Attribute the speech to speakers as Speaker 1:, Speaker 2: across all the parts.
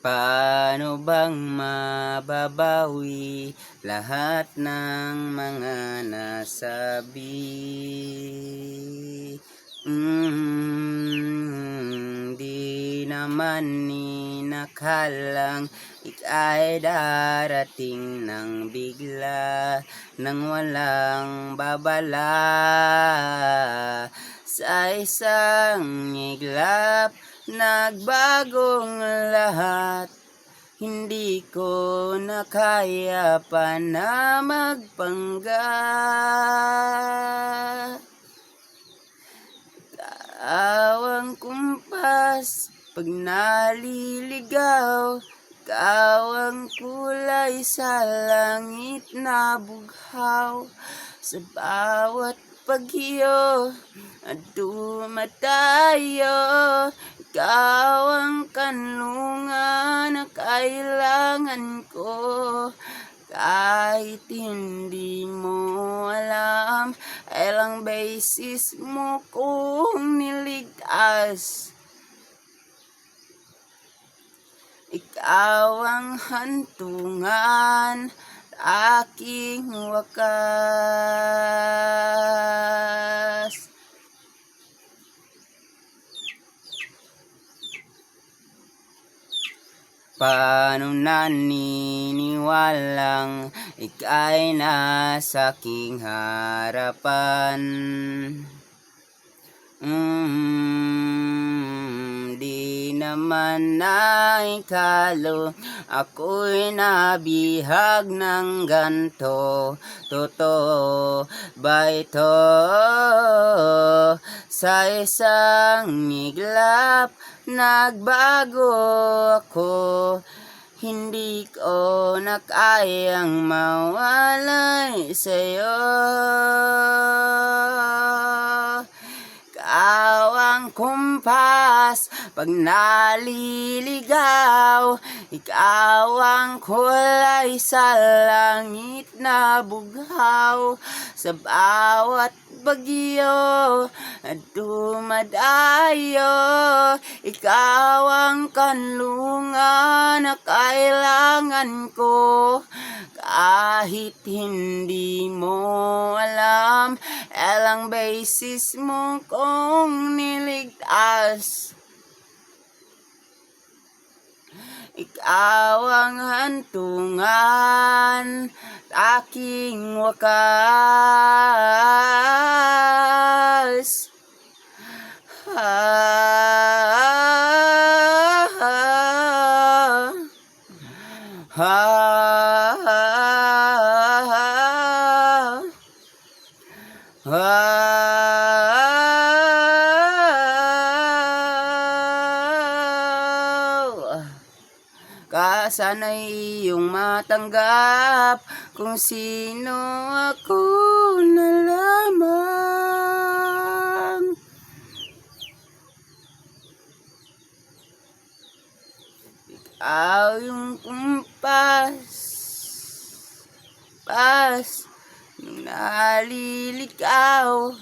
Speaker 1: Paano bang mababawi lahat ng mga nasabi? Di naman inakalang ika'y darating ng bigla nang walang babala. Sa isang iglap, nagbagong lahat. Hindi ko na kaya pa na magpangga. Awang kumpas pag naliligaw, ikaw ang kulay sa langit na bughaw. Sa bawat paghiyo at dumadayo, ikaw ang kanlungan na kailangan ko. Kahit hindi mo alam, ilang beses mo kong niligtas. Ikaw ang hantungan, aking wakas. Paano naniniwalang ika'y nasa aking harapan? Di naman naikalo, ako'y nabihag ng ganto. Totoo ba ito? Sa isang iglap, nagbago ako. Hindi ko na kayang mawalay sa'yo. Ikaw ang kumpas pag naliligaw, ikaw ang kulay sa langit na bughaw. Sa bawat bagyo at dumadayo, ikaw ang kanlungan na kailangan ko. Kahit hindi mo alam, ilang beses mo kong niligtas. Ikaw ang hantungan, aking wakas. Sana'y iyong matanggap kung sino ako na lamang. Ikaw yung kumpas nung naliligaw,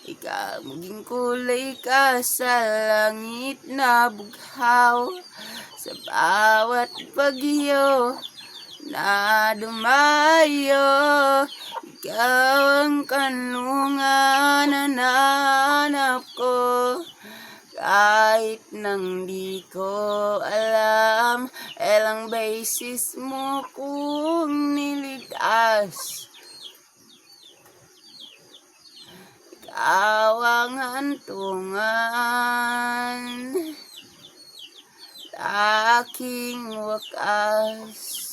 Speaker 1: ikaw maging kulay ka sa langit na bughaw. Sa bawat bagyo na dumayo, ikaw ang kanlungan na nahanap ko. Kahit nang di ko alam, ilang beses mo kong niligtas. Ikaw ang hantungan, aking wakas.